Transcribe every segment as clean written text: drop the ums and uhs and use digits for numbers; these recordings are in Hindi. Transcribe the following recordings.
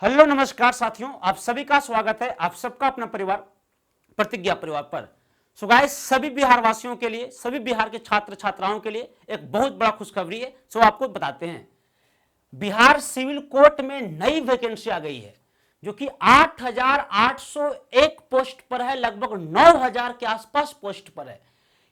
हेलो नमस्कार साथियों, आप सभी का स्वागत है। आप सबका अपना परिवार प्रतिज्ञा परिवार पर। सो गाइस, सभी बिहार वासियों के लिए, सभी बिहार के छात्र छात्राओं के लिए एक बहुत बड़ा खुशखबरी है। सो आपको बताते हैं, बिहार सिविल कोर्ट में नई वैकेंसी आ गई है जो कि 8,801 पोस्ट पर है, लगभग 9,000 के आसपास पोस्ट पर है।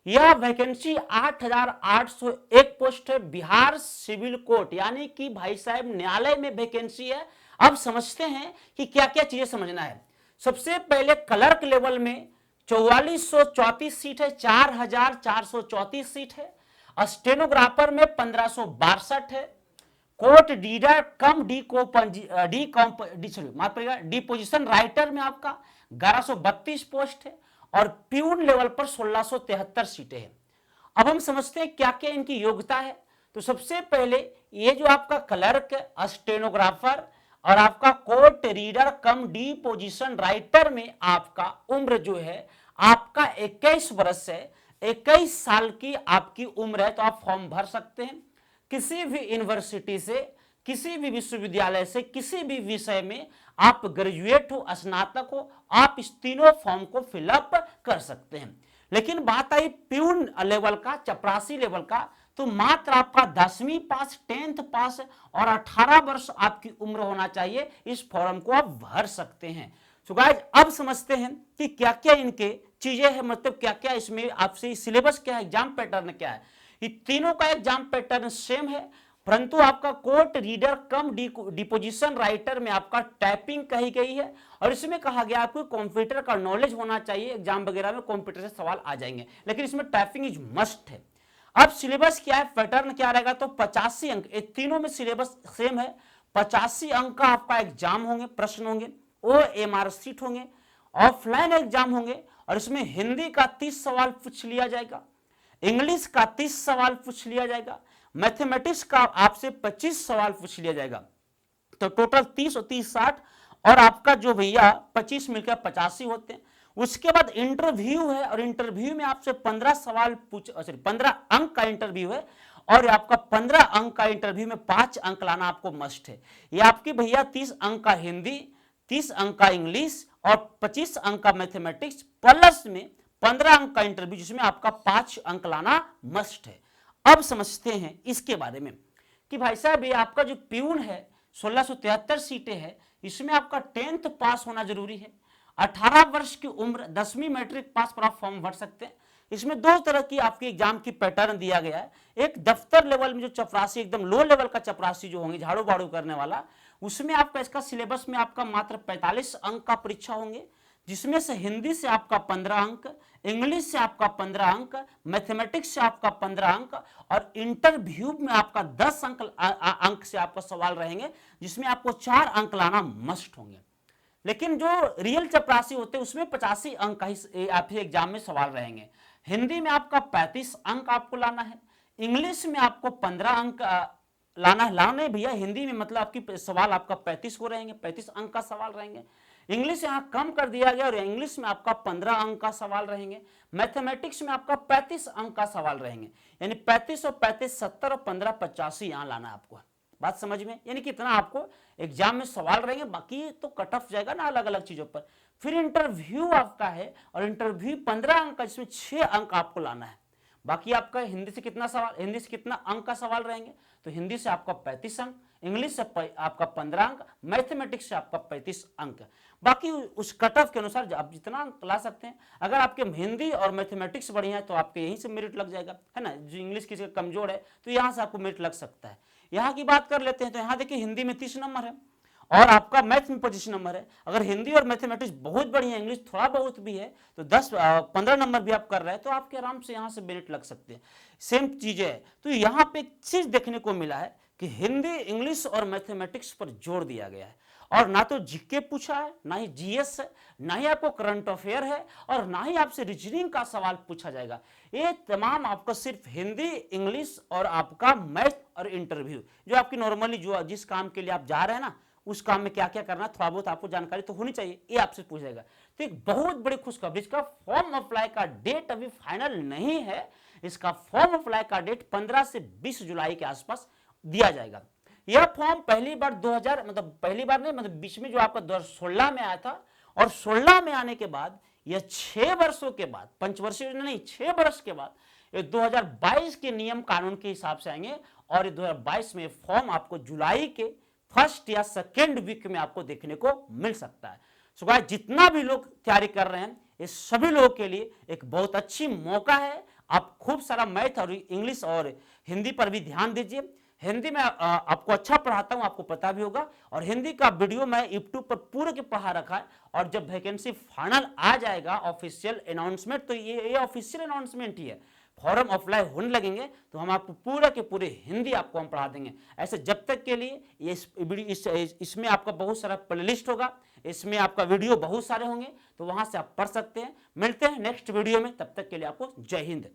यह वैकेंसी 8,801 पोस्ट है बिहार सिविल कोर्ट, यानी कि भाई साहब न्यायालय में वैकेंसी है। अब समझते हैं कि क्या क्या चीजें समझना है। सबसे पहले क्लर्क लेवल में 4434 सीट है, 4,434 सीट है। स्टेनोग्राफर में 1562 है। Court reader cum deposition writer में आपका 1132 पोस्ट है और प्यून लेवल पर 1673 सीटें हैं। अब हम समझते हैं क्या क्या इनकी योग्यता है। तो सबसे पहले ये जो आपका क्लर्क, स्टेनोग्राफर और आपका court reader cum deposition writer में आपका उम्र जो है आपका 21 वर्ष है, 21 साल की आपकी उम्र है, तो आप फॉर्म भर सकते हैं। किसी भी यूनिवर्सिटी से, किसी भी विश्वविद्यालय से, किसी भी विषय में आप ग्रेजुएट हो, स्नातक हो, आप इस तीनों फॉर्म को फिलअप कर सकते हैं। लेकिन बात आई प्यून लेवल का, चपरासी लेवल का, तो मात्र आपका 10वीं पास, 10th पास और 18 वर्ष आपकी उम्र होना चाहिए। इस फॉर्म को आप भर सकते हैं। सो गाइस, अब समझते हैं कि क्या क्या इनके चीजें हैं, मतलब क्या क्या इसमें आपसे सिलेबस क्या है, एग्जाम पैटर्न क्या है। ये तीनों का एग्जाम पैटर्न सेम है, परंतु आपका court reader cum deposition writer में आपका टाइपिंग कही गई है और इसमें कहा गया आपको कंप्यूटर का नॉलेज होना चाहिए। एग्जाम वगैरह में कंप्यूटर से सवाल आ जाएंगे, लेकिन इसमें टाइपिंग इज मस्ट है। अब सिलेबस क्या है, पैटर्न क्या रहेगा, तो 85 अंक, ये तीनों में सिलेबस सेम है। 85 अंक का आपका एग्जाम होंगे, प्रश्न होंगे, OMR सीट होंगे, ऑफलाइन एग्जाम होंगे और इसमें हिंदी का 30 सवाल पूछ लिया जाएगा, इंग्लिश का 30 सवाल पूछ लिया जाएगा, मैथमेटिक्स का आपसे 25 सवाल पूछ लिया जाएगा। तो टोटल 30 और 30 60 और आपका जो भैया 25 मिलकर 85 होते हैं। उसके बाद इंटरव्यू है और इंटरव्यू में आपसे 15 सवाल 15 अंक का इंटरव्यू है और आपका 15 अंक का इंटरव्यू में 5 अंक लाना आपको मस्ट है। ये आपकी भैया 30 अंक का हिंदी, 30 अंक का इंग्लिश और 25 अंक का मैथमेटिक्स प्लस में 15 अंक का इंटरव्यू जिसमें आपका 5 अंक लाना मस्ट है। अब समझते हैं इसके बारे में कि भाई साहब ये आपका जो प्यून है 1673 सीटें है, इसमें आपका 10th पास होना जरूरी है, 18 वर्ष की उम्र, 10वीं मैट्रिक पास पर आप फॉर्म भर सकते हैं। इसमें दो तरह की आपकी एग्जाम की पैटर्न दिया गया है। एक दफ्तर लेवल में जो चपरासी, एकदम लो लेवल का चपरासी जो होंगे, झाड़ू बाड़ू करने वाला, उसमें आपका इसका सिलेबस में आपका मात्र 45 अंक का परीक्षा होंगे, जिसमें से हिंदी से आपका 15 अंक, इंग्लिश से आपका 15 अंक, मैथमेटिक्स से आपका 15 अंक और इंटरव्यू में आपका 10 अंक से आपका सवाल रहेंगे, जिसमें आपको 4 अंक लाना मस्ट होंगे। लेकिन जो रियल चपरासी होते हैं उसमें 85 अंक का ही आपके एग्जाम में सवाल रहेंगे। हिंदी में आपका 35 अंक आपको लाना है, इंग्लिश में आपको 15 अंक लाने भैया, हिंदी में मतलब आपकी सवाल आपका 35 को रहेंगे, 35 अंक का सवाल रहेंगे। इंग्लिश यहाँ कम कर दिया गया और इंग्लिश में आपका 15 अंक का सवाल रहेंगे। मैथमेटिक्स में आपका 35 अंक का सवाल रहेंगे, यानी 35 और 35 70 और 15 85 यहाँ लाना है आपको। बात समझ में, यानी कितना आपको एग्जाम में सवाल रहेंगे, बाकी तो कट ऑफ जाएगा ना अलग अलग चीजों पर। फिर इंटरव्यू आपका है और इंटरव्यू 15 अंक का, जिसमें 6 अंक आपको लाना है। बाकी आपका हिंदी से कितना सवाल, हिंदी से कितना अंक का सवाल रहेंगे, तो हिंदी से आपका 35 अंक, इंग्लिश से आपका 15 अंक, मैथमेटिक्स से आपका 35 अंक। बाकी उस कट ऑफ के अनुसार आप जितना अंक ला सकते हैं। अगर आपके हिंदी और मैथमेटिक्स बढ़िया है तो आपके यहीं से मेरिट लग जाएगा, है ना। जो इंग्लिश किसी का कमजोर है तो यहाँ से आपको मेरिट लग सकता है। यहाँ की बात कर लेते हैं तो यहाँ देखिए हिंदी में 30 नंबर है और आपका मैथ में 25 नंबर है। अगर हिंदी और मैथमेटिक्स बहुत बढ़िया, इंग्लिश थोड़ा बहुत भी है तो 15 नंबर भी आप कर रहे हैं तो आपके आराम से यहाँ से मेरिट लग सकते हैं। सेम चीजें है। तो यहाँ पे एक चीज देखने को मिला है कि हिंदी, इंग्लिश और मैथमेटिक्स पर जोर दिया गया है और ना तो जीके पूछा है, ना ही जीएस है, ना ही आपको करंट अफेयर है और ना ही आपसे रीजनिंग का सवाल पूछा जाएगा। ये तमाम आपको सिर्फ हिंदी, इंग्लिश और आपका मैथ और इंटरव्यू, जो आपकी नॉर्मली जो जिस काम के लिए आप जा रहे हैं ना, उस काम में क्या क्या करना है थोड़ा बहुत आपको जानकारी तो होनी चाहिए, ये आपसे पूछ जाएगा। तो एक बहुत बड़ी खुशखबरी, इसका फॉर्म अप्लाई का डेट अभी फाइनल नहीं है। इसका फॉर्म अप्लाई का डेट 15 से 20 जुलाई के आसपास दिया जाएगा। यह फॉर्म पहली बार 2000 मतलब पहली बार नहीं, मतलब बीच में जो आपका 2016 में आया था, और 16 में आने के बाद यह 6 वर्षों के बाद, पंचवर्षीय योजना नहीं, 6 वर्ष के बाद ये 2022 के नियम कानून के हिसाब से आएंगे, और ये 2022 में फॉर्म आपको जुलाई के फर्स्ट या सेकेंड वीक में आपको देखने को मिल सकता है। सो गाइस, जितना भी लोग तैयारी कर रहे हैं, ये सभी लोगों के लिए एक बहुत अच्छी मौका है। आप खूब सारा मैथ और इंग्लिश और हिंदी पर भी ध्यान दीजिए। हिंदी में आपको अच्छा पढ़ाता हूं, आपको पता भी होगा, और हिंदी का वीडियो मैं यूट्यूब पर पूरे के पढ़ा रखा है। और जब वैकेंसी फाइनल आ जाएगा, ऑफिशियल अनाउंसमेंट, तो ये ऑफिशियल अनाउंसमेंट ही है, फॉर्म अप्लाई होने लगेंगे तो हम आपको पूरा के पूरे हिंदी आपको हम पढ़ा देंगे। ऐसे जब तक के लिए ये इसमें आपका बहुत सारा प्लेलिस्ट होगा, इसमें आपका वीडियो बहुत सारे होंगे, तो वहां से आप पढ़ सकते हैं। मिलते हैं नेक्स्ट वीडियो में, तब तक के लिए आपको जय हिंद।